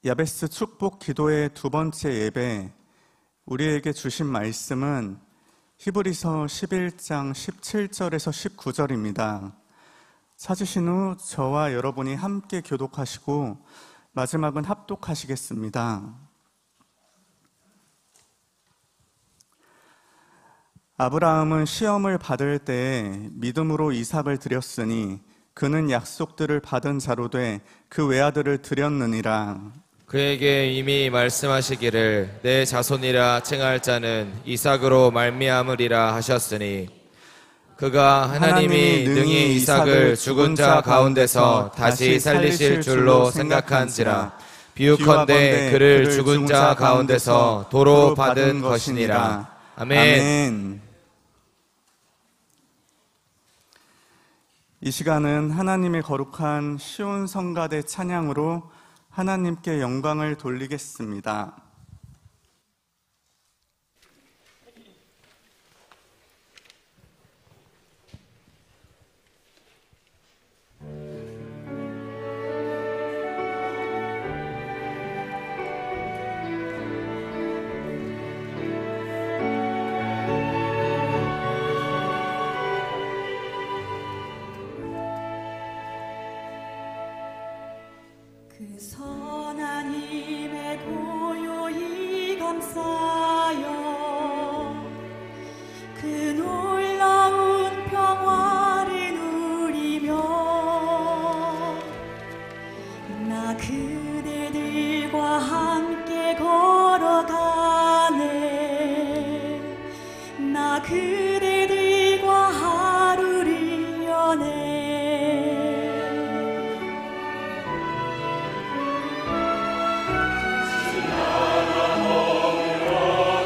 야베스 축복 기도의 두 번째 예배, 우리에게 주신 말씀은 히브리서 11장 17절에서 19절입니다. 찾으신 후 저와 여러분이 함께 교독하시고 마지막은 합독하시겠습니다. 아브라함은 시험을 받을 때에 믿음으로 이삭을 드렸으니 그는 약속들을 받은 자로 돼 그 외아들을 드렸느니라. 그에게 이미 말씀하시기를 내 자손이라 칭할 자는 이삭으로 말미암으리라 하셨으니 그가 하나님이 능히 이삭을 죽은 자 가운데서 다시 살리실 줄로 생각한지라. 비유컨대 그를 죽은 자 가운데서 도로 받은 것이니라. 아멘. 이 시간은 하나님의 거룩한 시온 성가대 찬양으로 하나님께 영광을 돌리겠습니다. 그 선한 힘에 고요히 감싸여 그 놀라운 평화를 누리며 나 그대들과 함께 걸어가네. 나 그대들과 하루를 여네. 나가 머물러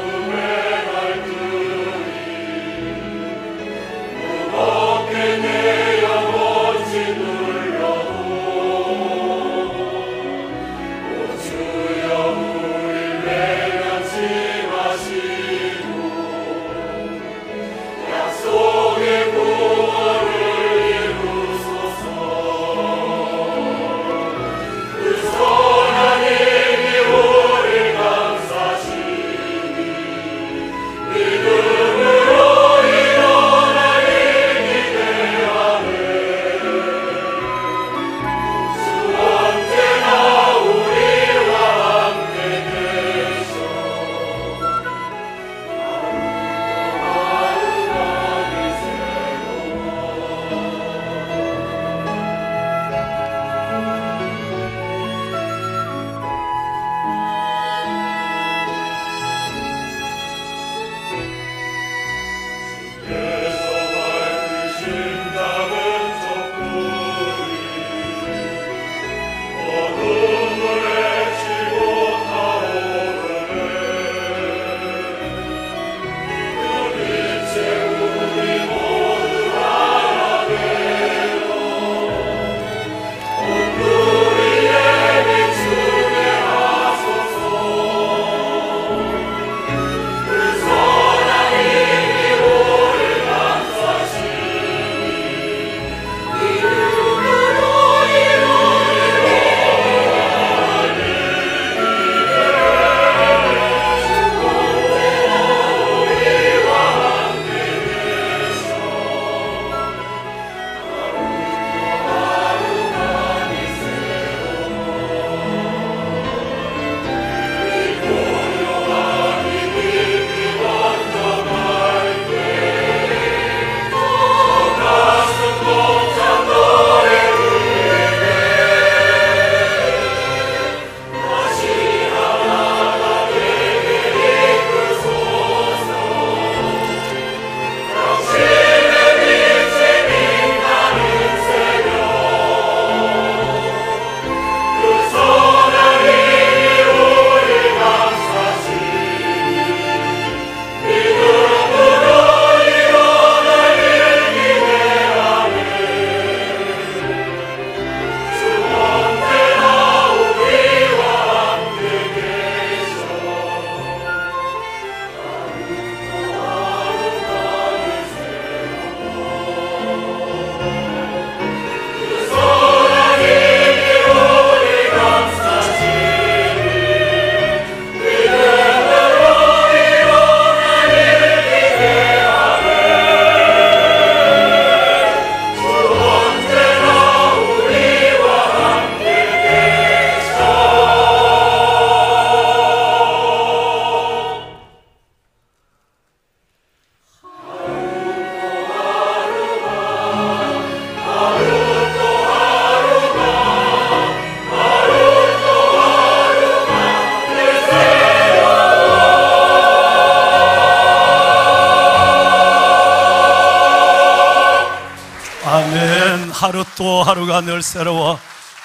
또 하루가 늘 새로워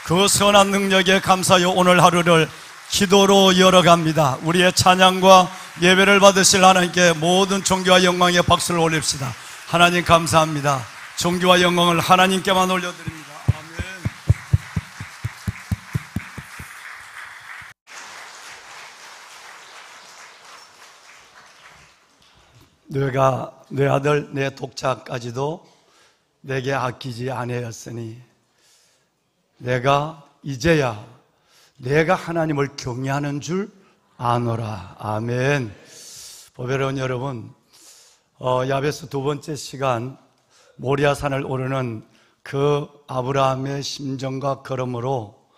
그 선한 능력에 감사하여 오늘 하루를 기도로 열어갑니다. 우리의 찬양과 예배를 받으실 하나님께 모든 존귀와 영광의 박수를 올립시다. 하나님 감사합니다. 존귀와 영광을 하나님께만 올려드립니다. 아멘. 너가 내 아들 내 독자까지도 내게 아끼지 아니하였으니 내가 이제야 내가 하나님을 경외하는 줄 아노라. 아멘. 보배로운 여러분, 야베스 두 번째 시간 모리아산을 오르는 그 아브라함의 심정과 걸음으로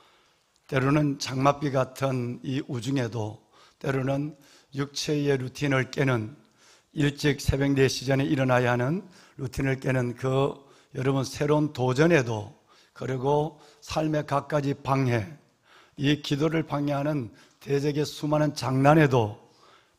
때로는 장맛비 같은 이 우중에도 때로는 육체의 루틴을 깨는 일찍 새벽 4시 전에 일어나야 하는 루틴을 깨는 그 여러분 새로운 도전에도, 그리고 삶의 갖가지 방해, 이 기도를 방해하는 대적의 수많은 장난에도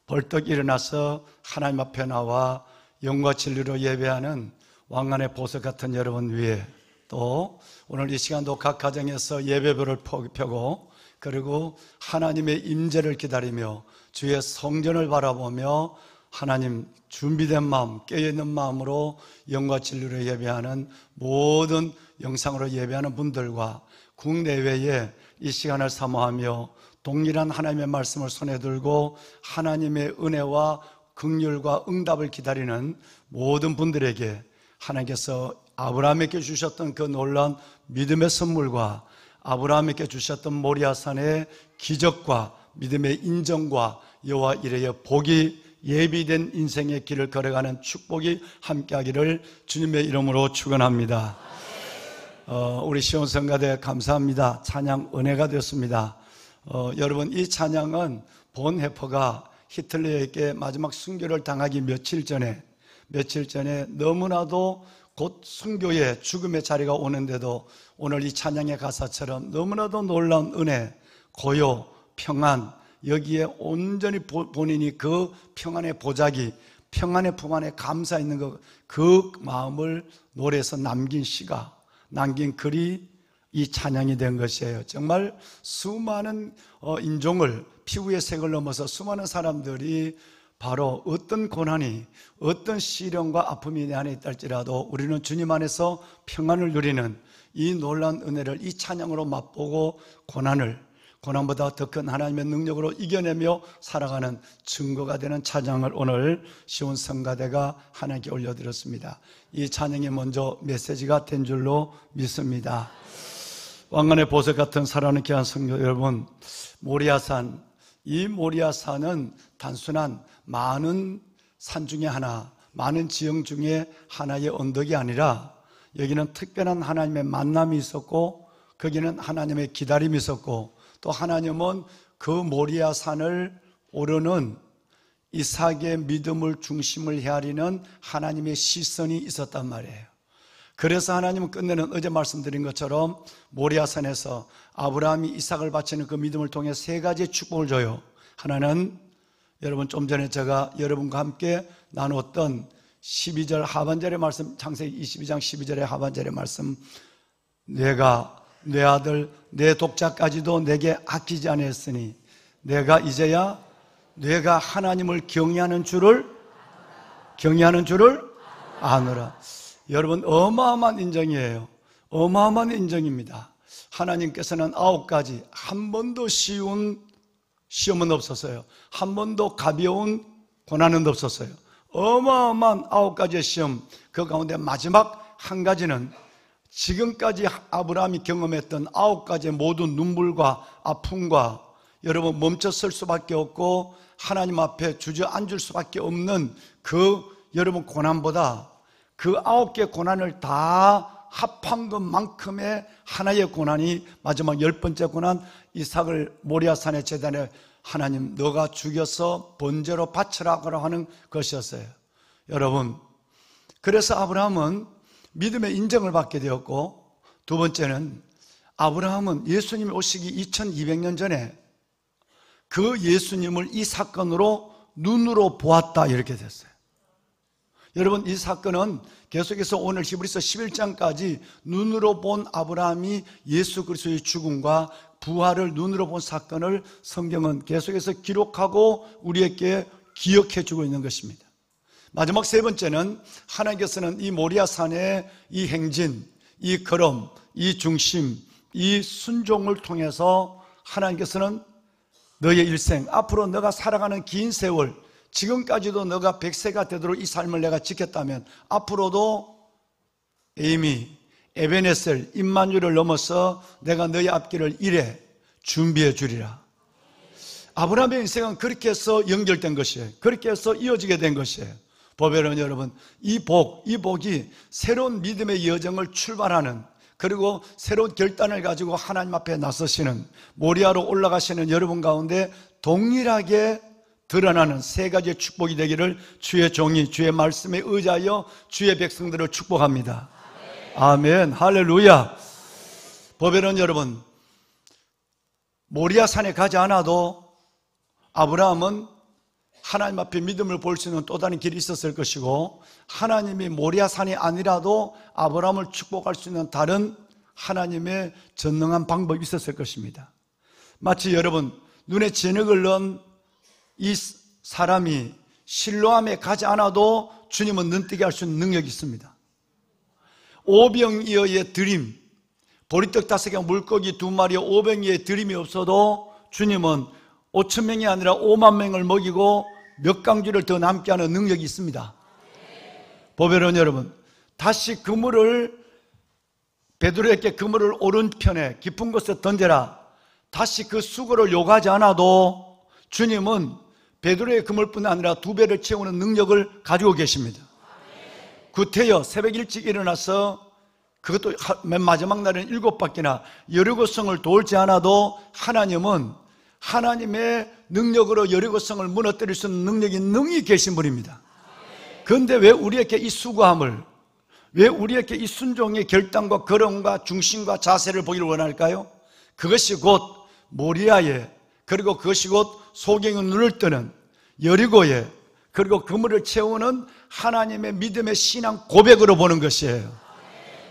벌떡 일어나서 하나님 앞에 나와 영과 진리로 예배하는 왕관의 보석 같은 여러분 위에, 또 오늘 이 시간도 각 가정에서 예배별을 펴고, 그리고 하나님의 임재를 기다리며 주의 성전을 바라보며 하나님 준비된 마음, 깨어있는 마음으로 영과 진리로 예배하는 모든 영상으로 예배하는 분들과 국내외에 이 시간을 사모하며 동일한 하나님의 말씀을 손에 들고 하나님의 은혜와 긍휼과 응답을 기다리는 모든 분들에게 하나님께서 아브라함에게 주셨던 그 놀라운 믿음의 선물과 아브라함에게 주셨던 모리아산의 기적과 믿음의 인정과 여호와 이레의 복이 예비된 인생의 길을 걸어가는 축복이 함께하기를 주님의 이름으로 축원합니다. 우리 시온성가대 감사합니다. 찬양 은혜가 되었습니다. 여러분, 이 찬양은 본해퍼가 히틀러에게 마지막 순교를 당하기 며칠 전에 너무나도 곧 순교의 죽음의 자리가 오는데도 오늘 이 찬양의 가사처럼 너무나도 놀라운 은혜, 고요, 평안, 여기에 온전히 본인이 그 평안의 보자기, 평안의 품 안에 감사 있는 그 마음을 노래에서 남긴 글이 이 찬양이 된 것이에요. 정말 수많은 인종을, 피부의 색을 넘어서 수많은 사람들이 바로 어떤 고난이, 어떤 시련과 아픔이 내 안에 있달지라도 우리는 주님 안에서 평안을 누리는 이 놀라운 은혜를 이 찬양으로 맛보고 고난보다 더 큰 하나님의 능력으로 이겨내며 살아가는 증거가 되는 찬양을 오늘 시온성가대가 하나님께 올려드렸습니다. 이 찬양이 먼저 메시지가 된 줄로 믿습니다. 왕관의 보석 같은 사랑하는 귀한 성도 여러분, 모리아산, 이 모리아산은 단순한 많은 산 중에 하나, 많은 지형 중에 하나의 언덕이 아니라 여기는 특별한 하나님의 만남이 있었고, 거기는 하나님의 기다림이 있었고, 또 하나님은 그 모리아산을 오르는 이삭의 믿음을 중심을 헤아리는 하나님의 시선이 있었단 말이에요. 그래서 하나님은 끝내는 어제 말씀드린 것처럼 모리아산에서 아브라함이 이삭을 바치는 그 믿음을 통해 3가지의 축복을 줘요. 하나는 여러분 좀 전에 제가 여러분과 함께 나누었던 12절 하반절의 말씀, 창세기 22장 12절의 하반절의 말씀, 내가 내 아들 내 독자까지도 내게 아끼지 아니했으니 내가 이제야 내가 하나님을 경외하는 줄을 아노라. 여러분, 어마어마한 인정이에요. 어마어마한 인정입니다. 하나님께서는 9가지, 한 번도 쉬운 시험은 없었어요. 한 번도 가벼운 고난은 없었어요. 어마어마한 9가지의 시험, 그 가운데 마지막 한 가지는 지금까지 아브라함이 경험했던 9가지의 모든 눈물과 아픔과 여러분 멈춰설 수밖에 없고 하나님 앞에 주저앉을 수밖에 없는 그 여러분 고난보다 그 9개 고난을 다 합한 것만큼의 하나의 고난이 마지막 10번째 고난, 이삭을 모리아산의 제단에 하나님 너가 죽여서 번제로 바치라고 하는 것이었어요. 여러분, 그래서 아브라함은 믿음의 인정을 받게 되었고, 두 번째는 아브라함은 예수님이 오시기 2200년 전에 그 예수님을 이 사건으로 눈으로 보았다, 이렇게 됐어요. 여러분, 이 사건은 계속해서 오늘 히브리서 11장까지 눈으로 본 아브라함이 예수 그리스도의 죽음과 부활을 눈으로 본 사건을 성경은 계속해서 기록하고 우리에게 기억해 주고 있는 것입니다. 마지막 세 번째는 하나님께서는 이 모리아산의 이 행진, 이 걸음, 이 중심, 이 순종을 통해서 하나님께서는 너의 일생, 앞으로 너가 살아가는 긴 세월, 지금까지도 너가 100세가 되도록 이 삶을 내가 지켰다면 앞으로도 에이미, 에베네셀, 임마누엘을 넘어서 내가 너의 앞길을 이래 준비해 주리라. 아브라함의 인생은 그렇게 해서 연결된 것이에요. 그렇게 해서 이어지게 된 것이에요. 보배는 여러분, 이 복이 새로운 믿음의 여정을 출발하는, 그리고 새로운 결단을 가지고 하나님 앞에 나서시는, 모리아로 올라가시는 여러분 가운데 동일하게 드러나는 세 가지의 축복이 되기를 주의 종이 주의 말씀에 의지하여 주의 백성들을 축복합니다. 아멘. 할렐루야. 보배는 여러분, 모리아 산에 가지 않아도 아브라함은 하나님 앞에 믿음을 볼 수 있는 또 다른 길이 있었을 것이고, 하나님이 모리아 산이 아니라도 아브라함을 축복할 수 있는 다른 하나님의 전능한 방법이 있었을 것입니다. 마치 여러분, 눈에 진흙을 넣은 이 사람이 실로암에 가지 않아도 주님은 눈뜨게 할 수 있는 능력이 있습니다. 오병이어의 드림, 보리떡 5개 물고기 2마리 오병이어의 드림이 없어도 주님은 5,000명이 아니라 5만 명을 먹이고 몇 강주를 더 남게 하는 능력이 있습니다. 보배로운 여러분, 다시 그물을, 베드로에게 그물을 오른편에 깊은 곳에 던져라, 다시 그 수고를 요구하지 않아도 주님은 베드로의 그물뿐 아니라 2배를 채우는 능력을 가지고 계십니다. 구태여 새벽 일찍 일어나서, 그것도 맨 마지막 날은 7바퀴나 여리고성을 돌지 않아도 하나님은 하나님의 능력으로 여리고성을 무너뜨릴 수 있는 능력이 능히 계신 분입니다. 그런데 왜 우리에게 이 수고함을, 왜 우리에게 이 순종의 결단과 걸음과 중심과 자세를 보기를 원할까요? 그것이 곧 모리아의, 그리고 그것이 곧 소경의 눈을 뜨는 여리고의, 그리고 그물을 채우는 하나님의 믿음의 신앙 고백으로 보는 것이에요.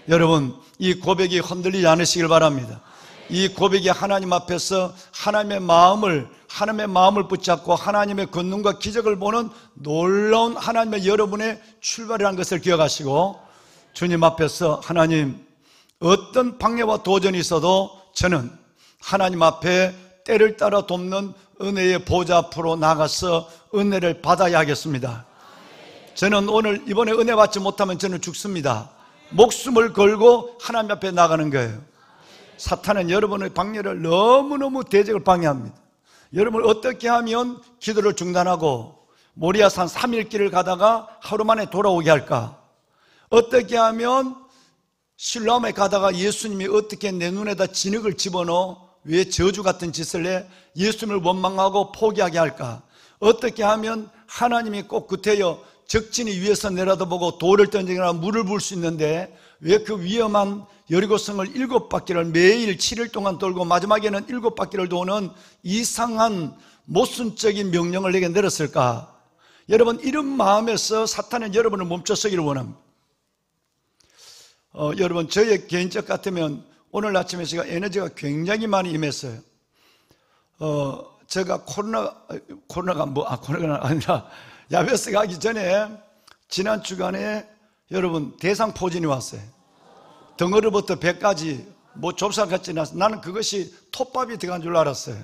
여러분, 이 고백이 흔들리지 않으시길 바랍니다. 이 고백이 하나님 앞에서 하나님의 마음을 붙잡고 하나님의 권능과 기적을 보는 놀라운 하나님의 여러분의 출발이라는 것을 기억하시고, 주님 앞에서 하나님, 어떤 방해와 도전이 있어도 저는 하나님 앞에 때를 따라 돕는 은혜의 보좌 앞으로 나가서 은혜를 받아야 하겠습니다. 저는 오늘 이번에 은혜 받지 못하면 저는 죽습니다. 목숨을 걸고 하나님 앞에 나가는 거예요. 사탄은 여러분의 방해를 너무너무 대적을 방해합니다. 여러분, 어떻게 하면 기도를 중단하고 모리아산 3일 길을 가다가 하루 만에 돌아오게 할까? 어떻게 하면 실로암에 가다가 예수님이 어떻게 내 눈에다 진흙을 집어넣어 왜 저주 같은 짓을 해 예수님을 원망하고 포기하게 할까? 어떻게 하면 하나님이 꼭 구태여 적진이 위에서 내려다보고 돌을 던지거나 물을 부을 수 있는데 왜 그 위험한 여리고성을 7바퀴를 매일 7일 동안 돌고 마지막에는 7바퀴를 도는 이상한 모순적인 명령을 내게 내렸을까? 여러분, 이런 마음에서 사탄은 여러분을 멈춰서기를 원합니다. 여러분, 저의 개인적 같으면 오늘 아침에 제가 에너지가 굉장히 많이 임했어요. 제가 코로나가 아니라 야베스 가기 전에 지난 주간에 여러분 대상포진이 왔어요. 덩어리부터 배까지 좁쌀같이 나서 나는 그것이 톱밥이 들어간 줄 알았어요.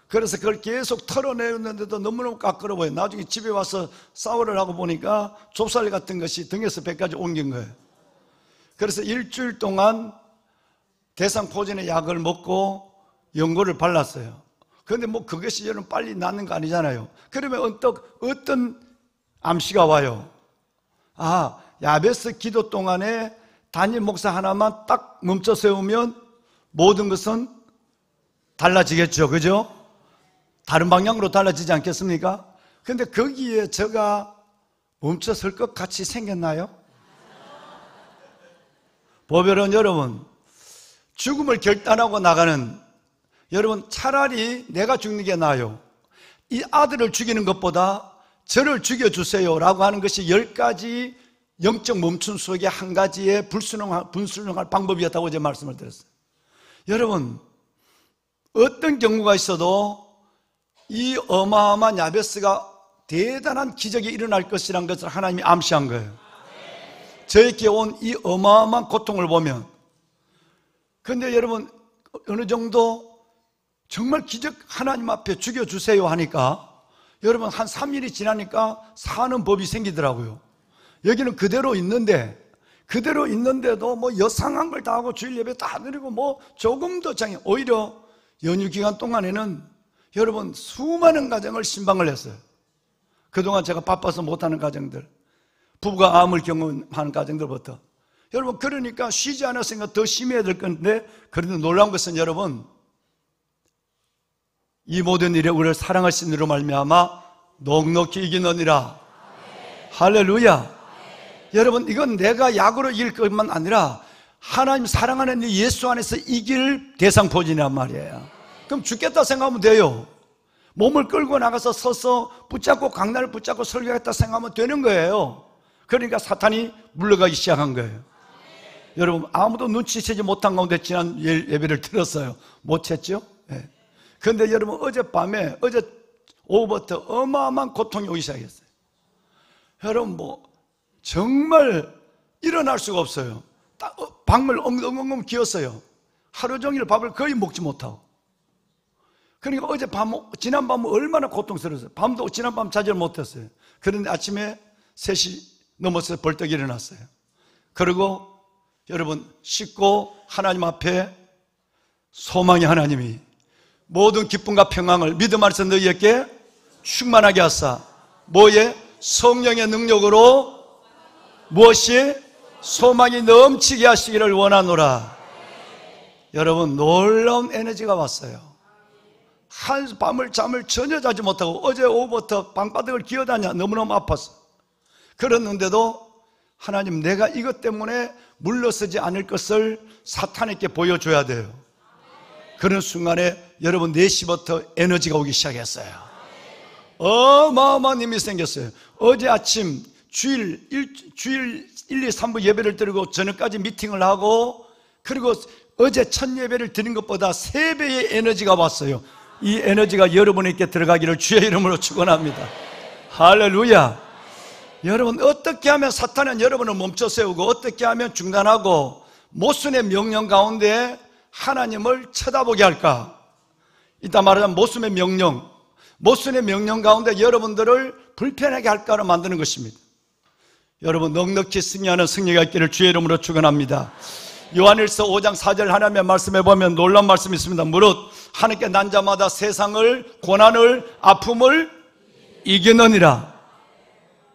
그래서 그걸 계속 털어내었는데도 너무너무 까끌어 보여요. 나중에 집에 와서 샤워를 하고 보니까 좁쌀 같은 것이 등에서 배까지 옮긴 거예요. 그래서 일주일 동안 대상포진의 약을 먹고 연고를 발랐어요. 그런데 그것이 여러분 빨리 낫는 거 아니잖아요. 그러면 어떤 암시가 와요. 야베스 기도 동안에 단임 목사 하나만 딱 멈춰 세우면 모든 것은 달라지겠죠. 그죠? 다른 방향으로 달라지지 않겠습니까? 그런데 거기에 제가 멈춰 설 것 같이 생겼나요? 보배로운 여러분, 죽음을 결단하고 나가는 여러분, 차라리 내가 죽는 게 나아요. 이 아들을 죽이는 것보다 저를 죽여주세요 라고 하는 것이 10가지 영적 멈춤 속에 한 가지의 불순종할 방법이었다고 제가 말씀을 드렸어요. 여러분, 어떤 경우가 있어도 이 어마어마한 야베스가 대단한 기적이 일어날 것이라는 것을 하나님이 암시한 거예요. 저에게 온 이 어마어마한 고통을 보면. 그런데 여러분, 어느 정도 정말 기적 하나님 앞에 죽여주세요 하니까 여러분 한 3일이 지나니까 사는 법이 생기더라고요. 여기는 그대로 있는데도 뭐 여상한 걸 다 하고 주일 예배 다 드리고 뭐 조금 더 장애, 오히려 연휴 기간 동안에는 여러분 수많은 가정을 신방을 했어요. 그동안 제가 바빠서 못하는 가정들, 부부가 암을 경험하는 가정들부터. 여러분, 그러니까 쉬지 않았으니까 더 심해야 될 건데, 그런데 놀라운 것은 여러분, 이 모든 일에 우리를 사랑하신 이로 말미암아 넉넉히 이기느니라. 할렐루야. 여러분, 이건 내가 약으로 이길 것만 아니라 하나님 사랑하는 이 예수 안에서 이길 대상포진이란 말이에요. 그럼 죽겠다 생각하면 돼요. 몸을 끌고 나가서 서서 붙잡고 강단을 붙잡고 설교하겠다 생각하면 되는 거예요. 그러니까 사탄이 물러가기 시작한 거예요. 여러분, 아무도 눈치채지 못한 가운데 지난 예배를 들었어요. 못 챘죠? 네. 그런데 여러분, 어제 오후부터 어마어마한 고통이 오기 시작했어요. 여러분, 뭐 정말 일어날 수가 없어요. 방을 엉엉엉 기었어요. 하루 종일 밥을 거의 먹지 못하고. 그러니까 지난 밤은 얼마나 고통스러웠어요. 밤도 지난밤 자질 못했어요. 그런데 아침에 3시 넘어서 벌떡 일어났어요. 그리고 여러분, 씻고 하나님 앞에 소망의 하나님이 모든 기쁨과 평강을 믿음 안에서 너희에게 충만하게 하사 뭐에? 성령의 능력으로 무엇이? 소망이 넘치게 하시기를 원하노라. 여러분, 놀라운 에너지가 왔어요. 한밤을 잠을 전혀 자지 못하고 어제 오후부터 방바닥을 기어다녀 너무너무 아팠어. 그랬는데도 하나님, 내가 이것 때문에 물러서지 않을 것을 사탄에게 보여줘야 돼요. 그런 순간에 여러분 4시부터 에너지가 오기 시작했어요. 어마어마한 힘이 생겼어요. 어제 아침 주일 1, 2, 3부 예배를 드리고 저녁까지 미팅을 하고, 그리고 어제 첫 예배를 드린 것보다 3배의 에너지가 왔어요. 이 에너지가 여러분에게 들어가기를 주의 이름으로 축원합니다. 할렐루야. 여러분, 어떻게 하면 사탄은 여러분을 멈춰 세우고 어떻게 하면 중단하고 모순의 명령 가운데 하나님을 쳐다보게 할까? 이따 말하자면 모순의 명령 가운데 여러분들을 불편하게 할까를 만드는 것입니다. 여러분, 넉넉히 승리하는 승리가 있기를 주의 이름으로 축원합니다. 요한일서 5장 4절 하나님의 말씀에 보면 놀라운 말씀이 있습니다. 무릇 하나님께 난 자마다 세상을, 고난을, 아픔을 이기느니라.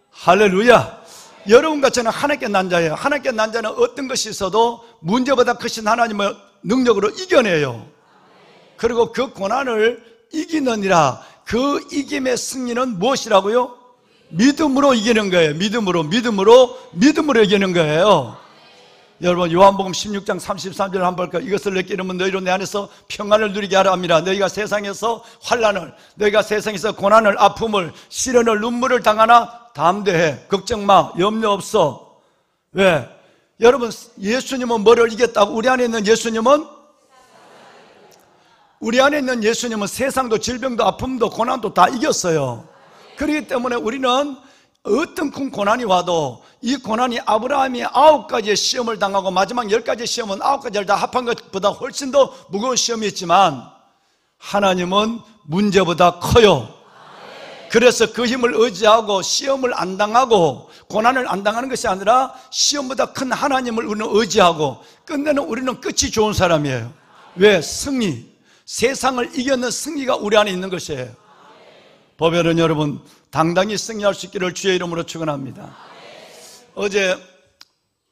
할렐루야. 여러분과 저는 하나님께 난 자예요. 하나님께 난 자는 어떤 것이 있어도 문제보다 크신 하나님의 능력으로 이겨내요. 그리고 그 고난을 이기느니라. 그 이김의 승리는 무엇이라고요? 믿음으로 이기는 거예요. 믿음으로 이기는 거예요. 여러분, 요한복음 16장 33절 한번 볼까요? 이것을 느끼는 너희로 내 안에서 평안을 누리게 하라 합니다. 너희가 세상에서 환난을, 너희가 세상에서 고난을, 아픔을, 시련을, 눈물을 당하나 담대해. 걱정 마. 염려 없어. 왜? 여러분, 예수님은 뭐를 이겼다고? 우리 안에 있는 예수님은 세상도, 질병도, 아픔도, 고난도 다 이겼어요. 그렇기 때문에 우리는 어떤 큰 고난이 와도 이 고난이 아브라함이 9가지의 시험을 당하고 마지막 10가지의 시험은 9가지를 다 합한 것보다 훨씬 더 무거운 시험이었지만 하나님은 문제보다 커요. 그래서 그 힘을 의지하고 시험을 안 당하고 고난을 안 당하는 것이 아니라 시험보다 큰 하나님을 우리는 의지하고 끝내는 우리는 끝이 좋은 사람이에요. 왜? 승리. 세상을 이겨낸 승리가 우리 안에 있는 것이에요. 보배는 여러분, 당당히 승리할 수 있기를 주의 이름으로 축원합니다.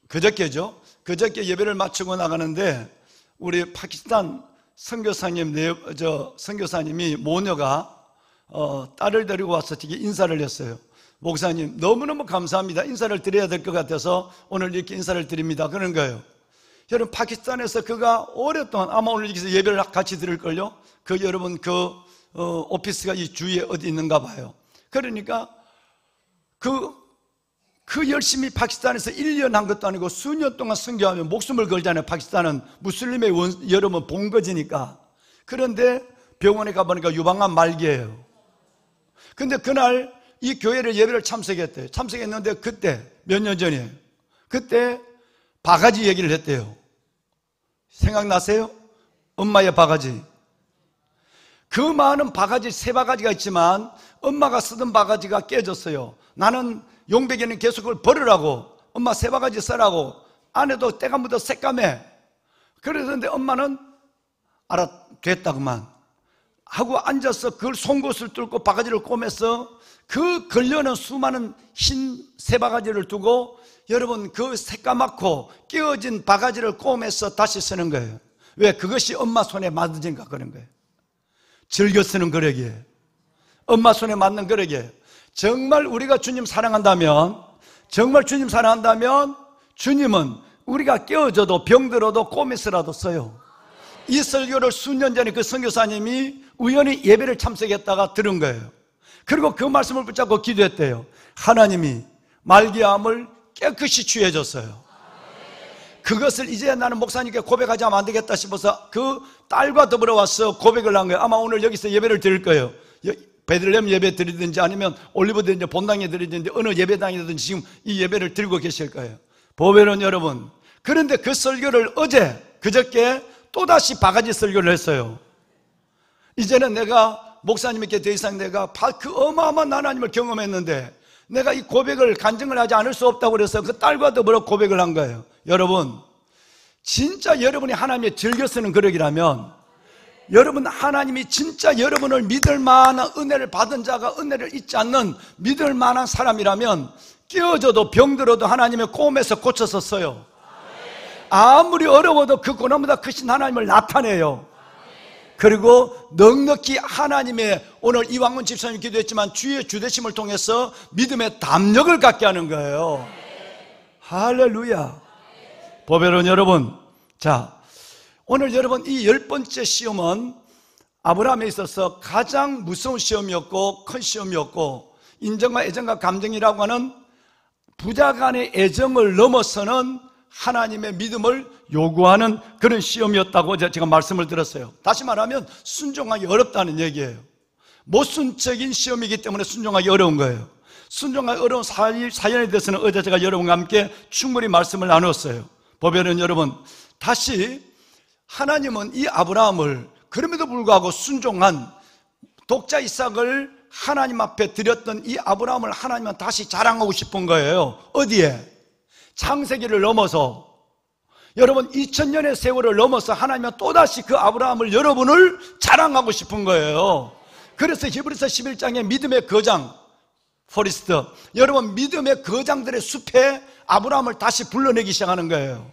그저께 예배를 마치고 나가는데 우리 파키스탄 선교사님이 모녀가 딸을 데리고 와서 되게 인사를 했어요. 목사님, 너무너무 감사합니다. 인사를 드려야 될 것 같아서 오늘 이렇게 인사를 드립니다. 그런 거예요. 여러분, 파키스탄에서 그가 오랫동안, 아마 오늘 여기서 예배를 같이 드릴걸요? 여러분, 오피스가 이 주위에 어디 있는가 봐요. 그러니까 그 열심히 파키스탄에서 1년 한 것도 아니고 수년 동안 선교하면 목숨을 걸잖아요. 파키스탄은 무슬림의 여러분 본거지니까. 그런데 병원에 가보니까 유방암 말기예요. 근데 그날 이 교회를 예배를 참석했대요. 참석했는데 그때 몇 년 전이에요. 그때 바가지 얘기를 했대요. 생각나세요? 엄마의 바가지. 그 많은 바가지, 세 바가지가 있지만 엄마가 쓰던 바가지가 깨졌어요. 나는 용백이는 계속 그걸 버리라고, 엄마 세 바가지 쓰라고, 안에도 때가 묻어 새까매. 그러는데 엄마는 알아, 됐다구만 하고 앉아서 그걸 송곳을 뚫고 바가지를 꼬매서 그 걸려는 수많은 흰 세 바가지를 두고 여러분 그 새까맣고 끼어진 바가지를 꼬매서 다시 쓰는 거예요. 왜? 그것이 엄마 손에 맞으니까 그런 거예요. 즐겨 쓰는 거래기에, 엄마 손에 맞는 거래기에. 정말 우리가 주님 사랑한다면, 정말 주님 사랑한다면 주님은 우리가 깨어져도 병들어도 꼬매서라도 써요. 이 설교를 수년 전에 그 선교사님이 우연히 예배를 참석했다가 들은 거예요. 그리고 그 말씀을 붙잡고 기도했대요. 하나님이 말기암을 깨끗이 치유해줬어요. 그것을 이제 나는 목사님께 고백하지 않으면 안 되겠다 싶어서 그 딸과 더불어 와서 고백을 한 거예요. 아마 오늘 여기서 예배를 드릴 거예요. 베들레헴 예배 드리든지 아니면 올리브든지 본당에 드리든지 어느 예배당이든지 지금 이 예배를 드리고 계실 거예요. 보배론 여러분, 그런데 그 설교를 어제 그저께 또다시 바가지 설교를 했어요. 이제는 내가 목사님께 더 이상 내가 그 어마어마한 하나님을 경험했는데 내가 이 고백을 간증을 하지 않을 수 없다고 그래서 그 딸과 더불어 고백을 한 거예요. 여러분, 진짜 여러분이 하나님의 즐겨 쓰는 그릇이라면, 여러분 하나님이 진짜 여러분을 믿을 만한 은혜를 받은 자가 은혜를 잊지 않는 믿을 만한 사람이라면 끼어져도 병들어도 하나님의 꼼에서 고쳐서 써요. 아무리 어려워도 그 고난보다 크신 하나님을 나타내요. 그리고 넉넉히 하나님의, 오늘 이왕문 집사님 기도했지만 주의 주대심을 통해서 믿음의 담력을 갖게 하는 거예요. 할렐루야. 보배론 여러분, 자, 오늘 여러분 이 10번째 시험은 아브라함에 있어서 가장 무서운 시험이었고 큰 시험이었고, 인정과 애정과 감정이라고 하는 부자 간의 애정을 넘어서는 하나님의 믿음을 요구하는 그런 시험이었다고 제가 말씀을 들었어요. 다시 말하면 순종하기 어렵다는 얘기예요. 모순적인 시험이기 때문에 순종하기 어려운 거예요. 순종하기 어려운 사연에 대해서는 어제 제가 여러분과 함께 충분히 말씀을 나누었어요. 보배는 여러분, 다시 하나님은 이 아브라함을 그럼에도 불구하고 순종한 독자 이삭을 하나님 앞에 드렸던 이 아브라함을 하나님은 다시 자랑하고 싶은 거예요. 어디에? 창세기를 넘어서, 여러분 2000년의 세월을 넘어서 하나님은 또다시 그 아브라함을, 여러분을 자랑하고 싶은 거예요. 그래서 히브리서 11장에 믿음의 거장 포리스트, 여러분 믿음의 거장들의 숲에 아브라함을 다시 불러내기 시작하는 거예요.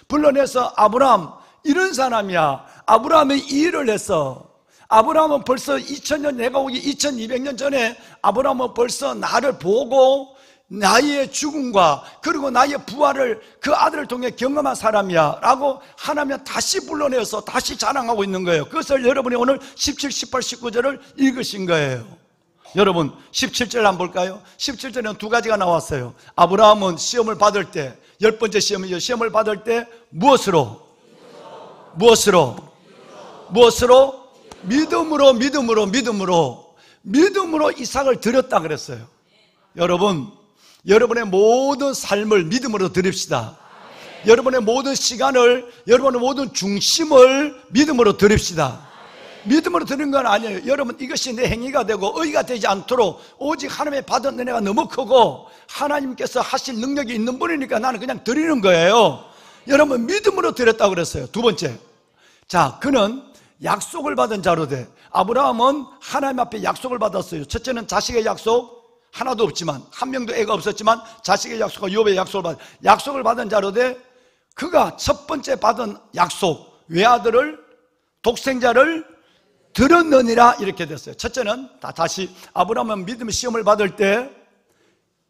불러내서 아브라함 이런 사람이야. 아브라함이 이 일을 했어. 아브라함은 벌써 2000년, 내가 오기 2200년 전에 아브라함은 벌써 나를 보고 나의 죽음과 그리고 나의 부활을 그 아들을 통해 경험한 사람이야 라고 하나님은 다시 불러내서 다시 자랑하고 있는 거예요. 그것을 여러분이 오늘 17, 18, 19절을 읽으신 거예요. 여러분 17절 한번 볼까요? 17절에는 두 가지가 나왔어요. 아브라함은 시험을 받을 때, 10번째 시험이죠. 시험을 받을 때 무엇으로? 믿음으로 이삭을 드렸다 그랬어요. 여러분, 여러분의 모든 삶을 믿음으로 드립시다. 여러분의 모든 시간을, 여러분의 모든 중심을 믿음으로 드립시다. 믿음으로 드리는 건 아니에요. 여러분, 이것이 내 행위가 되고 의가 되지 않도록 오직 하나님의 받은 은혜가 너무 크고 하나님께서 하실 능력이 있는 분이니까 나는 그냥 드리는 거예요. 여러분, 믿음으로 드렸다고 그랬어요. 두 번째, 자, 그는 약속을 받은 자로 돼. 아브라함은 하나님 앞에 약속을 받았어요. 첫째는 자식의 약속, 하나도 없지만, 한 명도 애가 없었지만 자식의 약속과 욥의 약속을 받은 자로 돼. 그가 첫 번째 받은 약속, 외아들을, 독생자를 들었느니라 이렇게 됐어요. 첫째는 다시 아브라함은 믿음의 시험을 받을 때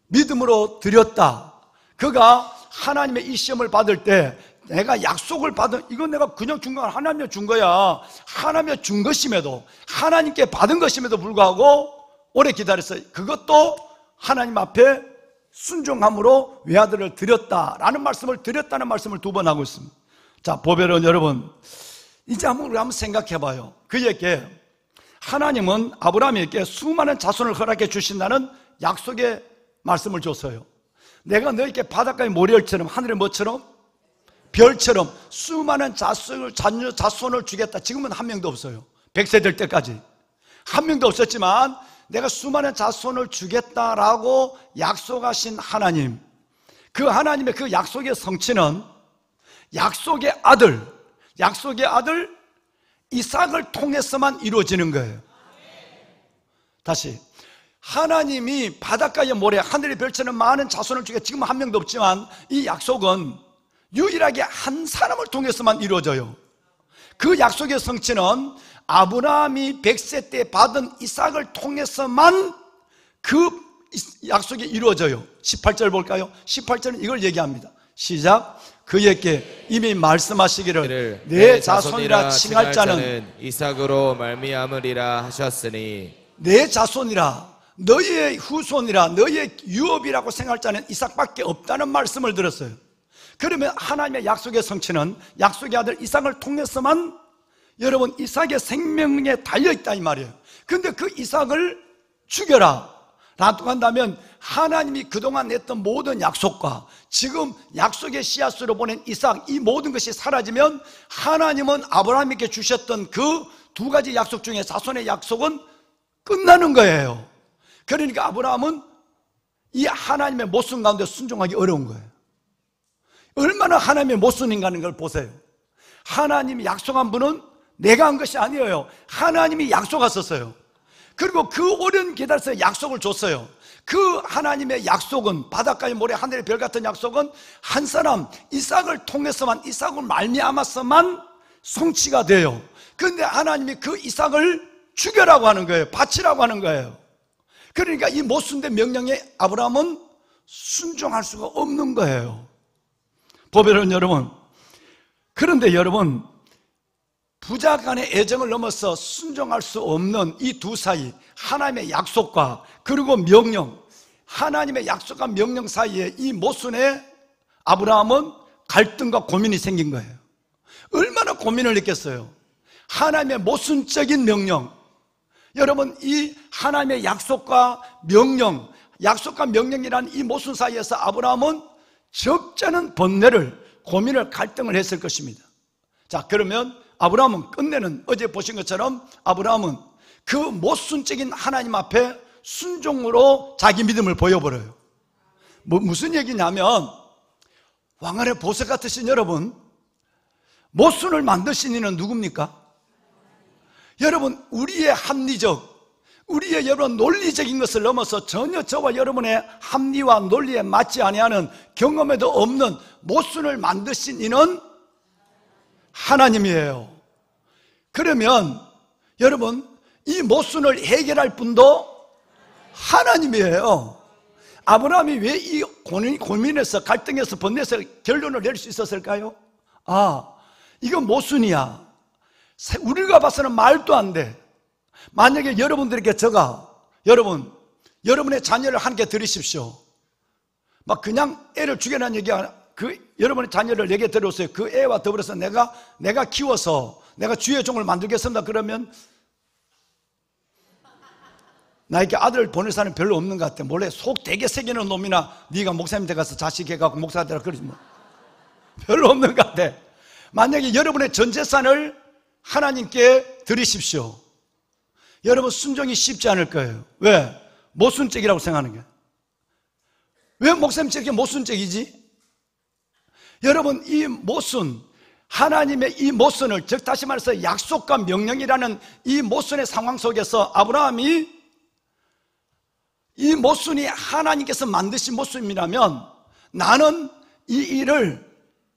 믿음으로 드렸다. 그가 하나님의 이 시험을 받을 때 내가 약속을 받은, 이건 내가 그냥 준 거야. 하나님이 준 거야. 하나님이 준 것임에도, 하나님께 받은 것임에도 불구하고 오래 기다렸어요. 그것도 하나님 앞에 순종함으로 외아들을 드렸다라는 말씀을 드렸다는 말씀을 2번 하고 있습니다. 자, 보배로운 여러분, 이제 한번 생각해 봐요. 그에게 하나님은 아브라함에게 수많은 자손을 허락해 주신다는 약속의 말씀을 줬어요. 내가 너에게 바닷가의 모래알처럼 하늘의 뭐처럼? 별처럼 수많은 자손을 주겠다. 지금은 한 명도 없어요. 100세 될 때까지 한 명도 없었지만 내가 수많은 자손을 주겠다라고 약속하신 하나님, 그 하나님의 그 약속의 성취는 약속의 아들 이삭을 통해서만 이루어지는 거예요. 다시, 하나님이 바닷가의 모래, 하늘의 별처럼 많은 자손을 주게, 지금 한 명도 없지만 이 약속은 유일하게 한 사람을 통해서만 이루어져요. 그 약속의 성취는 아브라함이 100세 때 받은 이삭을 통해서만 그 약속이 이루어져요. 18절 볼까요? 18절은 이걸 얘기합니다. 시작. 그에게 이미 말씀하시기를 내 자손이라 칭할 자는 이삭으로 말미암으리라 하셨으니, 내 자손이라, 너희의 후손이라, 너희의 유업이라고 생각할 자는 이삭밖에 없다는 말씀을 들었어요. 그러면 하나님의 약속의 성취는 약속의 아들 이삭을 통해서만, 여러분, 이삭의 생명에 달려있다 이 말이에요. 근데 그 이삭을 죽여라 라고 한다면 하나님이 그동안 냈던 모든 약속과 지금 약속의 씨앗으로 보낸 이삭, 이 모든 것이 사라지면 하나님은 아브라함에게 주셨던 그 2가지 약속 중에 자손의 약속은 끝나는 거예요. 그러니까 아브라함은 이 하나님의 모순 가운데 순종하기 어려운 거예요. 얼마나 하나님의 모순인가는 걸 보세요. 하나님이 약속한 분은 내가 한 것이 아니에요. 하나님이 약속하셨어요. 그리고 그 오랜 기다려서 약속을 줬어요. 그 하나님의 약속은, 바닷가의 모래, 하늘의 별 같은 약속은 한 사람 이삭을 통해서만, 이삭을 말미암아서만 성취가 돼요. 그런데 하나님이 그 이삭을 죽여라고 하는 거예요. 바치라고 하는 거예요. 그러니까 이 모순된 명령에 아브라함은 순종할 수가 없는 거예요. 보배로운 여러분, 그런데 여러분, 부자 간의 애정을 넘어서 순종할 수 없는 이 두 사이, 하나님의 약속과 그리고 명령, 하나님의 약속과 명령 사이에 이 모순에 아브라함은 갈등과 고민이 생긴 거예요. 얼마나 고민을 했겠어요. 하나님의 모순적인 명령, 여러분, 이 하나님의 약속과 명령, 약속과 명령이라는 이 모순 사이에서 아브라함은 적잖은 번뇌를, 고민을, 갈등을 했을 것입니다. 자, 그러면 아브라함은 끝내는, 어제 보신 것처럼 아브라함은 그 모순적인 하나님 앞에 순종으로 자기 믿음을 보여버려요. 무슨 얘기냐면, 왕안의 보석 같으신 여러분, 모순을 만드신 이는 누굽니까? 여러분, 우리의 합리적, 우리의 여러분 논리적인 것을 넘어서 전혀 저와 여러분의 합리와 논리에 맞지 아니하는, 경험에도 없는 모순을 만드신 이는 하나님이에요. 그러면 여러분, 이 모순을 해결할 분도 하나님이에요. 아브라함이 왜 이 고민해서, 갈등해서, 번뇌해서 결론을 낼 수 있었을까요? 아, 이건 모순이야. 우리가 봐서는 말도 안 돼. 만약에 여러분들에게 제가, 여러분의 자녀를 한 개 드리십시오. 막 그냥 애를 죽여라는 얘기가, 여러분의 자녀를 내게 들어오세요. 그 애와 더불어서 내가 키워서 내가 주의 종을 만들겠습니다. 그러면 나에게 아들을 보낼 사람이 별로 없는 것 같아. 몰래 속 되게 새기는 놈이나 네가 목사님한테 가서 자식 해갖고 목사 되라 그러지 뭐. 별로 없는 것 같아. 만약에 여러분의 전 재산을 하나님께 드리십시오. 여러분, 순종이 쉽지 않을 거예요. 왜? 모순적이라고 생각하는 거예요. 왜 목사님 저렇게 모순적이지? 여러분, 이 모순, 하나님의 이 모순을, 즉 다시 말해서 약속과 명령이라는 이 모순의 상황 속에서 아브라함이, 이 모순이 하나님께서 만드신 모순이라면 나는 이 일을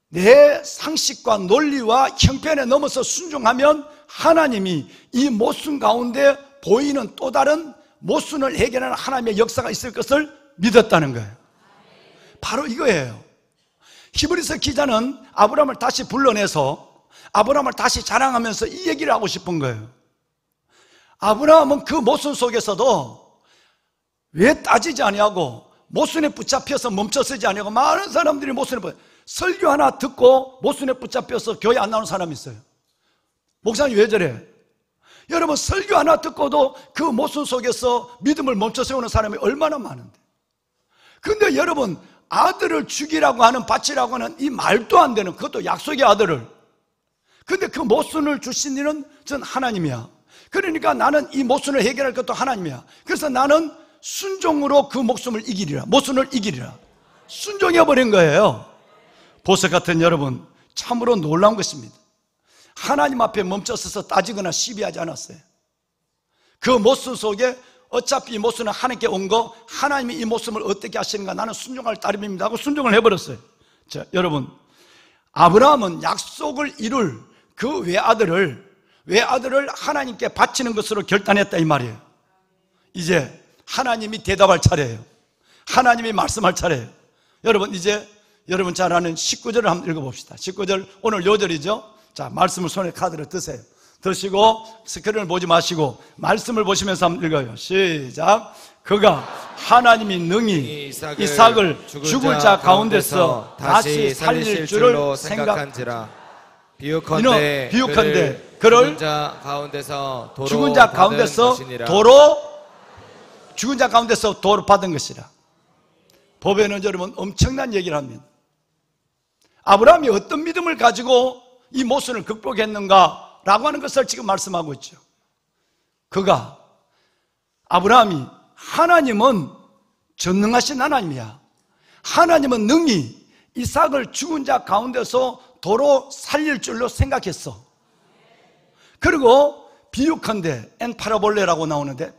내 상식과 논리와 형편에 넘어서 순종하면 하나님이 이 모순 가운데 보이는 또 다른 모순을 해결하는 하나님의 역사가 있을 것을 믿었다는 거예요. 바로 이거예요. 히브리서 기자는 아브라함을 다시 불러내서 아브라함을 다시 자랑하면서 이 얘기를 하고 싶은 거예요. 아브라함은 그 모순 속에서도 왜 따지지 아니하고 모순에 붙잡혀서 멈춰서지 아니하고 많은 사람들이 모순에 설교 하나 듣고 모순에 붙잡혀서 교회 안 나오는 사람이 있어요. 목사님 왜 저래? 여러분 설교 하나 듣고도 그 모순 속에서 믿음을 멈춰 세우는 사람이 얼마나 많은데. 근데 여러분 아들을 죽이라고 하는 바치라고 하는 이 말도 안 되는 그것도 약속의 아들을, 근데 그 모순을 주신 이는 전 하나님이야. 그러니까 나는 이 모순을 해결할 것도 하나님이야. 그래서 나는 순종으로 그 모순을 이기리라. 순종해버린 거예요. 보석 같은 여러분, 참으로 놀라운 것입니다. 하나님 앞에 멈춰서서 따지거나 시비하지 않았어요. 그 모순 속에 어차피 이 모순은 하나님께 온 거, 하나님이 이 모순을 어떻게 하시는가, 나는 순종할 따름입니다 하고 순종을 해버렸어요. 자, 여러분, 아브라함은 약속을 이룰 그 외아들을 하나님께 바치는 것으로 결단했다 이 말이에요. 이제 하나님이 대답할 차례예요. 하나님이 말씀할 차례예요. 여러분, 이제 여러분 잘 아는 19절을 한번 읽어봅시다. 19절, 오늘 요절이죠. 자, 말씀을 손에 카드를 드세요. 드시고 스크린을 보지 마시고 말씀을 보시면서 한번 읽어요. 시작. 그가 하나님이 능히 이삭을 죽을 자 가운데서 다시 살릴 줄을 생각한지라. 비유컨대 그를 죽은 자 가운데서 도로 받은 것이라. 보배는 여러분 엄청난 얘기를 합니다. 아브라함이 어떤 믿음을 가지고 이 모순을 극복했는가 라고 하는 것을 지금 말씀하고 있죠. 아브라함이, 하나님은 전능하신 하나님이야. 하나님은 능히 이삭을 죽은 자 가운데서 도로 살릴 줄로 생각했어. 그리고 비유컨대, 엔파라볼레라고 나오는데,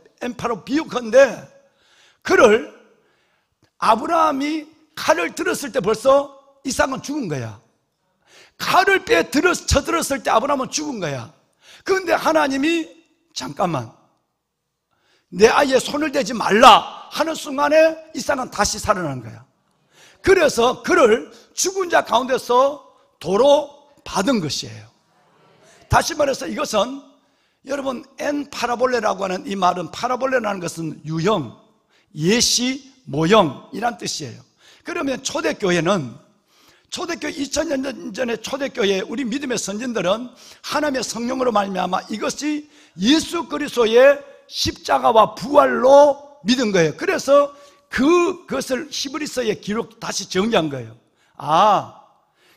비유컨대 그를, 아브라함이 칼을 들었을 때 벌써 이삭은 죽은 거야. 칼을 쳐들었을 때 아브라함은 죽은 거야. 그런데 하나님이 잠깐만, 내 아이에 손을 대지 말라 하는 순간에 이삭은 다시 살아난 거야. 그래서 그를 죽은 자 가운데서 도로 받은 것이에요. 다시 말해서 이것은 여러분 엔파라볼레라고 하는 이 말은, 파라볼레라는 것은 유형, 예시, 모형이란 뜻이에요. 그러면 초대교회는 2000년 전에 초대교회 우리 믿음의 선진들은 하나님의 성령으로 말미암아 이것이 예수 그리스도의 십자가와 부활로 믿은 거예요. 그래서 그것을 히브리서에 다시 정리한 거예요.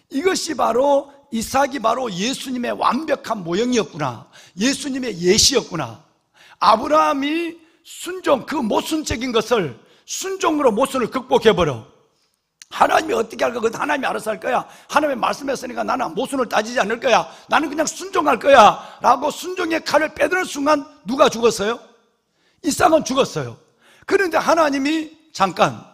이것이 바로, 이삭이 바로 예수님의 완벽한 모형이었구나, 예수님의 예시였구나. 아브라함이 순종, 그 모순적인 것을 순종으로 모순을 극복해버려. 하나님이 어떻게 할 거야? 그건 하나님이 알아서 할 거야. 하나님이 말씀했으니까 나는 모순을 따지지 않을 거야. 나는 그냥 순종할 거야 라고 순종의 칼을 빼드는 순간 누가 죽었어요? 이삭은 죽었어요. 그런데 하나님이 잠깐,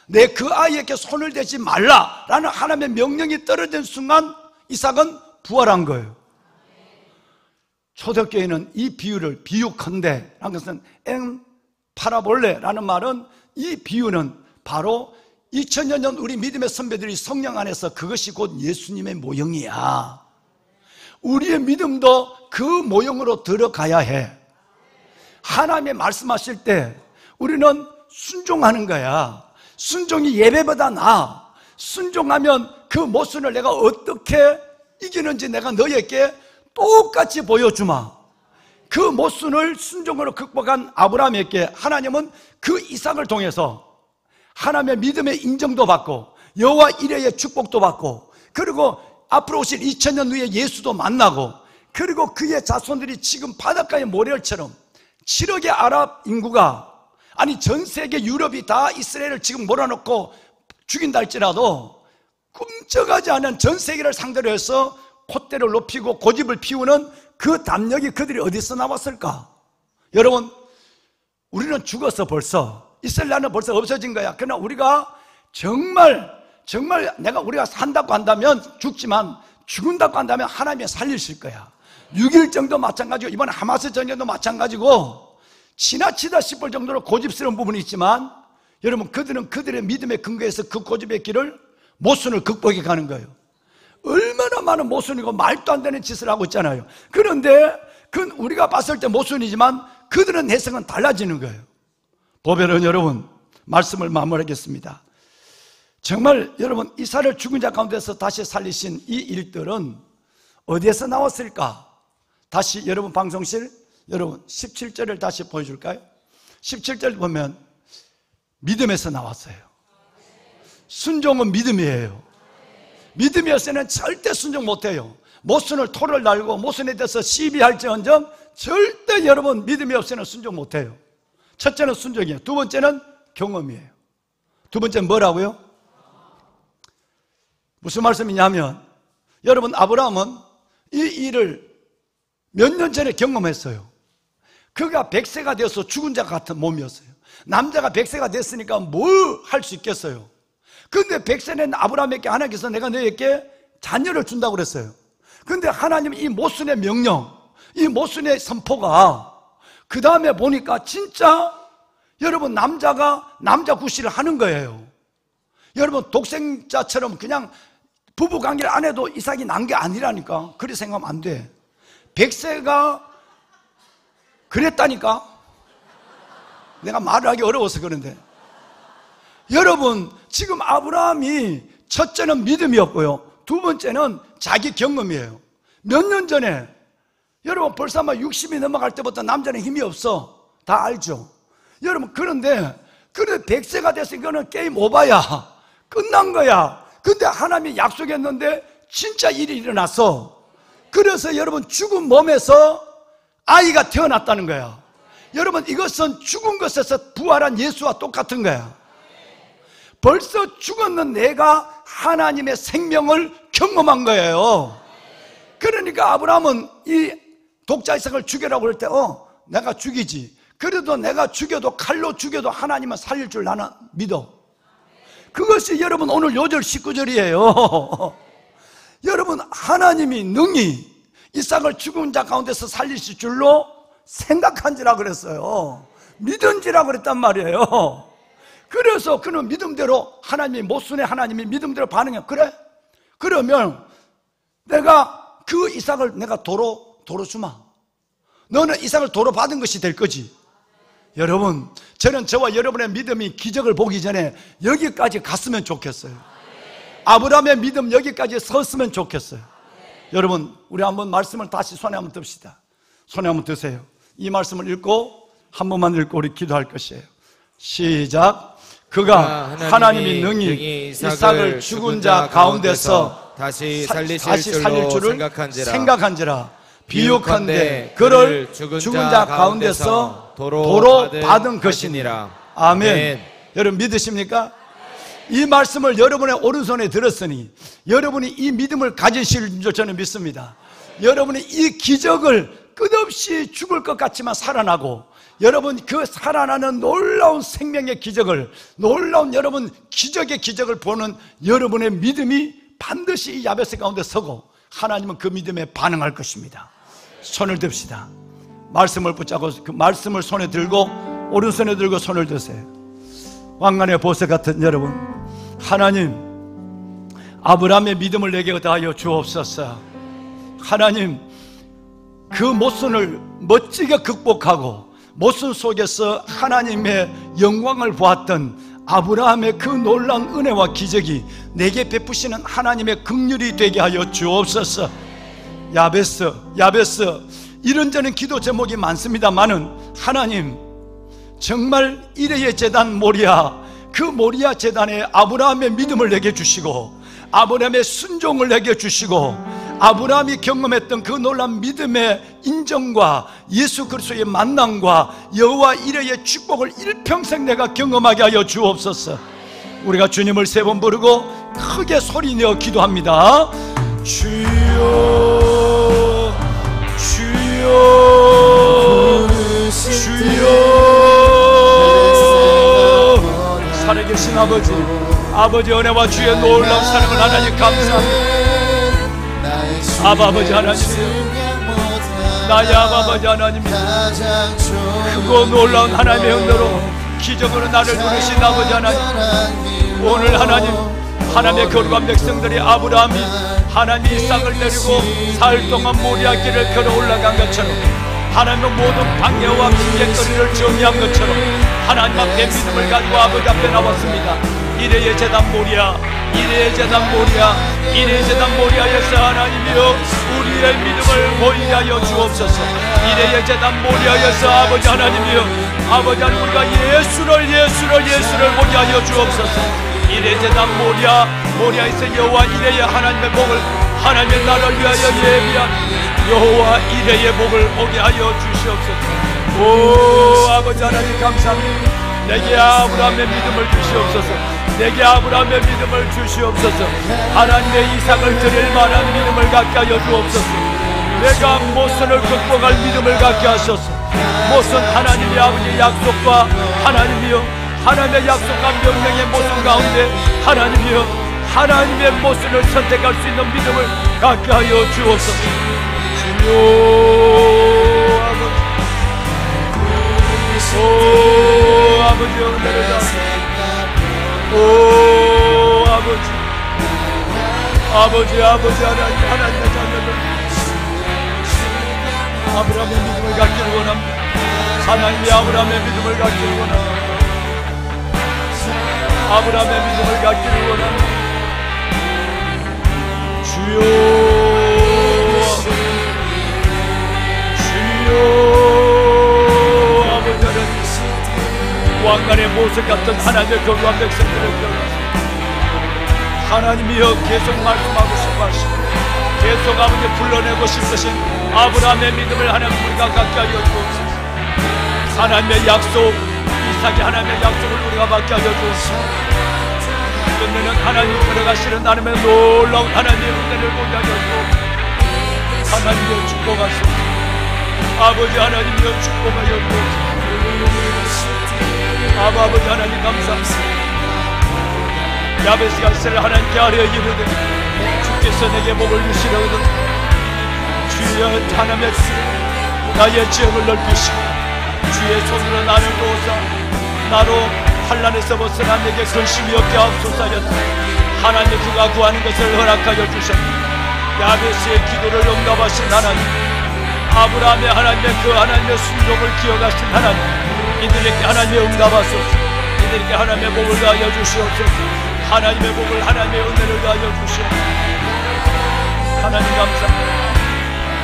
내 그 아이에게 손을 대지 말라라는 하나님의 명령이 떨어진 순간 이삭은 부활한 거예요. 초대교회는 이 비유를 비유컨대 라는 것은 파라볼레라는 말은, 이 비유는 바로 2000년 전 우리 믿음의 선배들이 성령 안에서 그것이 곧 예수님의 모형이야. 우리의 믿음도 그 모형으로 들어가야 해. 하나님의 말씀하실 때 우리는 순종하는 거야. 순종이 예배보다 나아. 순종하면 그 모순을 내가 어떻게 이기는지 내가 너에게 똑같이 보여주마. 그 모순을 순종으로 극복한 아브라함에게 하나님은 그 이삭을 통해서 하나님의 믿음의 인정도 받고 여호와 이레의 축복도 받고, 그리고 앞으로 오실 2000년 후에 예수도 만나고, 그리고 그의 자손들이 지금 바닷가의 모래알처럼 7억의 아랍 인구가, 아니 전 세계 유럽이 다 이스라엘을 지금 몰아넣고 죽인다 할지라도 꿈쩍하지 않은 전 세계를 상대로 해서 콧대를 높이고 고집을 피우는 그 담력이 그들이 어디서 나왔을까? 여러분, 우리는 죽어서 벌써, 이스라엘은 벌써 없어진 거야. 그러나 우리가 정말 우리가 산다고 한다면 죽지만, 죽는다고 한다면 하나님이 살리실 거야. 6.1전도 마찬가지고 이번 하마스 전쟁도 마찬가지고, 지나치다 싶을 정도로 고집스러운 부분이 있지만, 여러분, 그들은 그들의 믿음의 근거에서 그 고집의 길을, 모순을 극복해 가는 거예요. 얼마나 많은 모순이고 말도 안 되는 짓을 하고 있잖아요. 그런데 그건 우리가 봤을 때 모순이지만 그들은 해석은 달라지는 거예요. 보배는 여러분, 말씀을 마무리하겠습니다. 정말 여러분, 이삭을 죽은 자 가운데서 다시 살리신 이 일들은 어디에서 나왔을까? 다시 여러분 방송실, 여러분 17절을 다시 보여줄까요? 17절 보면 믿음에서 나왔어요. 순종은 믿음이에요. 믿음이 없으면 절대 순종 못해요. 모순을 토를 달고 모순에 대해서 시비할지언정 절대 여러분 믿음이 없으면 순종 못해요. 첫째는 순종이에요. 두 번째는 경험이에요. 두 번째는 뭐라고요? 무슨 말씀이냐면 여러분, 아브라함은 이 일을 몇 년 전에 경험했어요. 그가 100세가 되어서 죽은 자 같은 몸이었어요. 남자가 100세가 됐으니까 뭘 할 수 있겠어요. 그런데 100세 된 아브라함에게 하나님께서 내가 너에게 자녀를 준다고 그랬어요. 그런데 하나님 이 모순의 명령, 이 모순의 선포가 그 다음에 보니까 진짜 여러분 남자가 남자 구실을 하는 거예요. 여러분 독생자처럼 그냥 부부관계를 안 해도 이삭이 난 게 아니라니까. 그렇게 생각하면 안 돼. 100세가 그랬다니까. 내가 말을 하기 어려워서 그런데 여러분, 지금 아브라함이 첫째는 믿음이었고요, 두 번째는 자기 경험이에요. 몇 년 전에 여러분 벌써 아마 60이 넘어갈 때부터 남자는 힘이 없어. 다 알죠? 여러분, 그런데 100세가 돼서 이거는 게임 오버야. 끝난 거야. 근데 하나님이 약속했는데 진짜 일이 일어났어. 그래서 여러분 죽은 몸에서 아이가 태어났다는 거야. 여러분, 이것은 죽은 것에서 부활한 예수와 똑같은 거야. 벌써 죽었는 내가 하나님의 생명을 경험한 거예요. 그러니까 아브라함은 이 독자 이삭을 죽여라고 할 때 내가 죽이지. 그래도 내가 죽여도 칼로 죽여도 하나님은 살릴 줄 나는 믿어. 그것이 여러분 오늘 요절 19절이에요 여러분, 하나님이 능히 이삭을 죽은 자 가운데서 살리실 줄로 생각한지라 그랬어요. 믿은지라 그랬단 말이에요. 그래서 그는 믿음대로 하나님이 모순의 하나님이 믿음대로 반응해. 그래? 그러면 내가 그 이삭을 내가 도로 주마. 너는 이삭을 도로 받은 것이 될 거지. 여러분, 저는 저와 여러분의 믿음이 기적을 보기 전에 여기까지 갔으면 좋겠어요. 아브라함의 믿음 여기까지 섰으면 좋겠어요. 여러분, 우리 한번 말씀을 다시 손에 한번 듭시다. 손에 한번 드세요. 이 말씀을 읽고 한 번만 읽고 우리 기도할 것이에요. 시작. 그가 하나님이 능히 이삭을 죽은 자 가운데서 다시 살릴 줄을 생각한지라. 비유컨대 그를 죽은 자 가운데서 도로 받은 것이니라. 아멘. 여러분 믿으십니까? 이 말씀을 여러분의 오른손에 들었으니 여러분이 이 믿음을 가지실 줄 저는 믿습니다. 여러분이 이 기적을 끝없이 죽을 것 같지만 살아나고, 여러분 그 살아나는 놀라운 생명의 기적을, 놀라운 여러분 기적의 기적을 보는 여러분의 믿음이 반드시 이 야베스 가운데 서고 하나님은 그 믿음에 반응할 것입니다. 손을 듭시다. 말씀을 붙잡고 그 말씀을 손에 들고 오른손에 들고 손을 드세요. 왕관의 보석 같은 여러분, 하나님 아브라함의 믿음을 내게 다하여 주옵소서. 하나님 그 모순을 멋지게 극복하고 모순 속에서 하나님의 영광을 보았던 아브라함의 그 놀라운 은혜와 기적이 내게 베푸시는 하나님의 긍휼이 되게 하여 주옵소서. 야베스 이런저런 기도 제목이 많습니다만은 하나님 정말 이레의 제단 모리아, 그 모리아 제단에 아브라함의 믿음을 내게 주시고 아브라함의 순종을 내게 주시고 아브라함이 경험했던 그 놀라운 믿음의 인정과 예수 그리스도의 만남과 여호와 이레의 축복을 일평생 내가 경험하게 하여 주옵소서. 우리가 주님을 세 번 부르고 크게 소리내어 기도합니다. 주여 주여 주여. 살아계신 아버지 은혜와 주의 놀라운 사랑을 하나님 감사합니다. 아버지 하나님, 나의 아버지 하나님, 크고 놀라운 하나님의 은혜로 기적으로 나를 누르신 아버지 하나님, 오늘 하나님의 거룩한 백성들이 아브라함이 하나님이 이삭을 내리고 사흘 동안 모리아 길을 걸어 올라간 것처럼 하나님의 모든 방해와 핑계거리를 정리한 것처럼 하나님 앞에 믿음을 가지고 아버지 앞에 나왔습니다. 이래의 제단 모리아, 이래의 제단 모리아, 이래의 제단 모리아에서 하나님이여 우리의 믿음을 보이게 하여 주옵소서. 이래의 제단 모리아에서 아버지 하나님이여 아버지 하나님 우리가 예수를 보게 하여 주옵소서. 이래의 제단 모리아에서 여호와 이래의 하나님의 복을 하나님의 나라를 위하여 예비한 여호와 이래의 복을 오게 하여 주시옵소서. 오 아버지 하나님 감사합니다. 내게 아브라함의 믿음을 주시옵소서. 내게 아브라함의 믿음을 주시옵소서. 하나님의 이삭을 드릴 만한 믿음을 갖게 하여 주옵소서. 내가 모선을 극복할 믿음을 갖게 하소서. 모선 하나님의 아버지의 약속과 하나님이여 하나님의 약속과 명령의 모선 가운데 하나님이여 하나님의 모선을 선택할 수 있는 믿음을 갖게 하여 주옵소서. 주여 아버지, 오 아버지 은혜를 다하소서. 오 아버지 하나님의 자녀들 아브라함의 믿음을 갖기를 원합니다. 하나님이 아브라함의 믿음을 갖기를 원합니다. 아브라함의 믿음을 갖기를 원합니다. 주여 아버지 하나님 왕관의 모습 같은 하나님의 거룩한 백성들을 기억하시고 하나님이여 계속 말씀하고 싶으시고 계속 아버지 불러내고 싶으신 아브라함의 믿음을 하나님 우리가 갖게 하여 주옵소서. 하나님의 약속 이삭이 하나님의 약속을 우리가 받게 하여 주옵소서. 끝내는 하나님 들어가시는 하나님의 놀라운 하나님의 은혜를 보게 하여 주옵소서. 하나님이여 축복하소서. 아버지 하나님이여 축복하여 주옵소서. 아버지 하나님 감사합니다. 야베스가 이스라엘 하나님께 아뢰어 이르되 주께서 내게 복을 주시려거든 주여 하나님의 나의 지역을 넓히시고 주의 손으로 나를 도우사 나로 환난에서 벗어나 내게 근심이 없게 하옵소서 하였다. 하나님 그가 구하는 것을 허락하여 주셨다. 야베스의 기도를 응답하신 하나님 아브라함의 하나님의 그 하나님의 순종을 기억하신 하나님 이들에게 하나님의 응답하소서. 이들에게 하나님의 복을 가하여 주시옵소서. 하나님의 복을 하나님의 은혜를 가하여 주시옵소서. 하나님 감사합니다.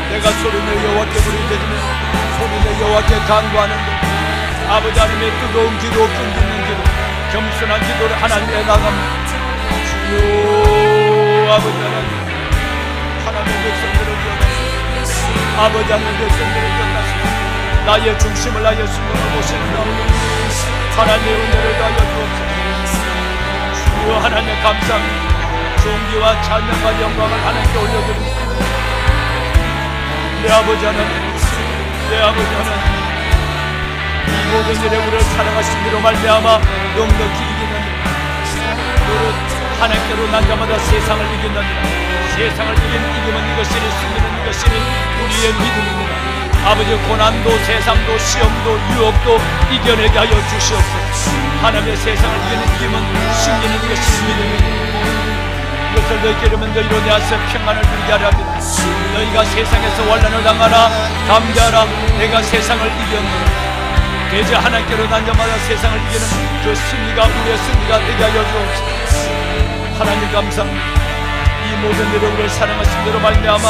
내가 소리내 여호와께 부르짖으며 소리내 여호와께 간구하는데 아버지 하나님의 뜨거운 기도 끈기는 기도 겸손한 기도를 하나님께 나갑니다. 주여 아버지 하나님 하나님의 백성들을 기억하소서. 아버지 하나님의 백성들을 기억하소서. 나의 중심을 나의 순간을 보시는 가운데 하나님의 은혜를 가하여 주옵소서. 주여 하나님 감사합니다. 존귀와 찬양과 영광을 하나님께 올려드립니다. 내 아버지 하나님 내 아버지 하나님 이 모든 일에 우리를 사랑하신 이로 말미암아 넉넉히 이기느니라. 너는 하나님께로 난자마다 세상을 이긴다니라. 세상을 이기면 이것이니 승리는 이것이니 우리의 믿음입니다. 아버지 고난도 세상도 시험도 유혹도 이겨내게 하여 주시옵소서. 하나님의 세상을 이기면 승리는 이것이 믿음입니다. 이것을 너희께 이르면 너희로 내 안에서 평안을 누리게 하려 합니다. 너희가 세상에서 환난을 당하나 감사하라. 내가 세상을 이겼노라. 대제 하나님께로 난 자마다 세상을 이기는 그 승리가 우리의 승리가 되게 하여 주옵소서. 하나님 감사합니다. 이 모든 일을 우리를 사랑하신 대로 말미암아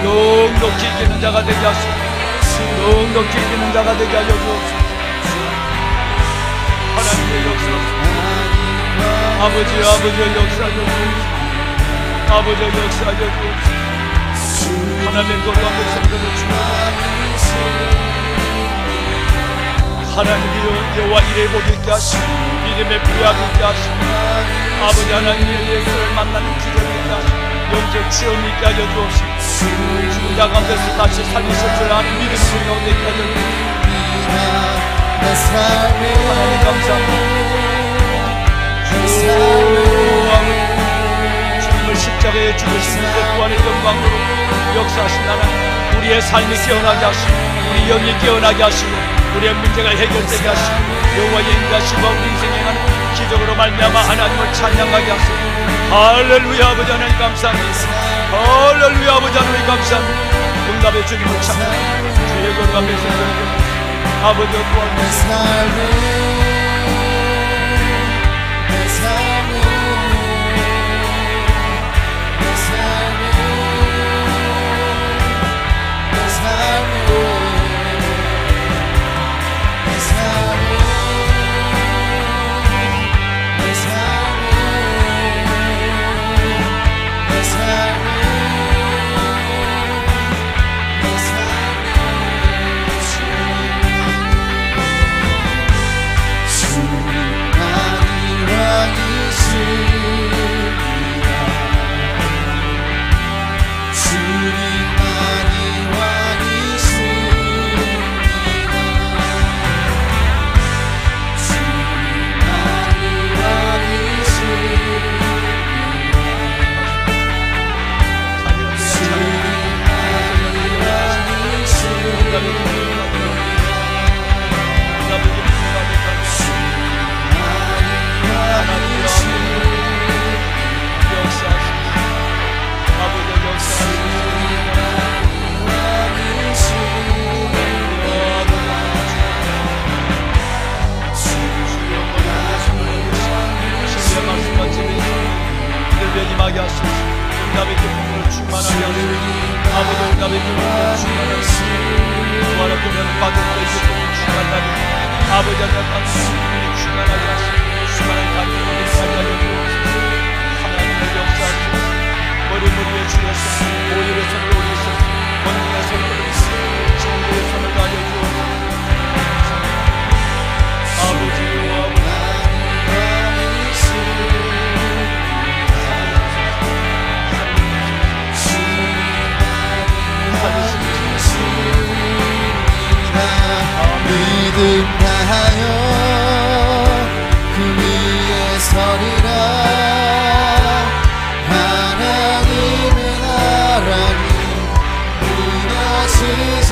넉넉히 이기는 자가 되게 하시고 넉넉히 이기는 자가 되게 하여 주옵소서. 하나님의 역사 아버지의 역사하여 주옵소서. 아버지의 역사하여 주옵소서. 하나님의 거룩한 백성들을 주옵소서. 하나님이여 여호와 이레 복이 있게 하시고 믿음의 부여함이 있게 하시고 아버지 하나님의 예수를 만나는 기적이 있게 하시고 영적 체험이 있게 하여 주옵소서. 죽은 자 가운데서 다시 살리실 줄 아는 믿음이 우리 가운데 있게 하여 주옵소서. 하나님 감사합니다. 주 아버지 주님을 십자가에 죽으신 그 구원의 영광으로 역사하신 하나님 우리의 삶이 깨어나게 하시고 우리 영이 깨어나게 하시고 우리의 문제가 해결되게 하시고 여호와의 인도하심과 우리 인생에 행하는 기적으로 말미암아 하나님을 찬양하게 하시고 할렐루야 아버지 하나님 감사합니다. 할렐루야 아버지 하나님 감사합니다. 응답의 주님을 찬양합니다. 주의 거룩 앞에서 아버지와 구원하시옵소서. 임하게 하시고 응답의 기쁨으로 충만하게 하시고 아버지 응답의 기쁨으로 충만하게 하시고 구원을 받은 자의 기쁨으로 충만하게 아버지 하나님 기쁨으로 충만하게 하시고 충만한 감격을 살게 하시고 하나님의 역사하시고 머리 위에 주셨으니 오일의 손을 올리시고 권능의 손을 올리시고 정의의 손을 가려주옵소서. 아버지와 믿음 다하여 그 위에 서리라. 하나님의 나라는 무너지지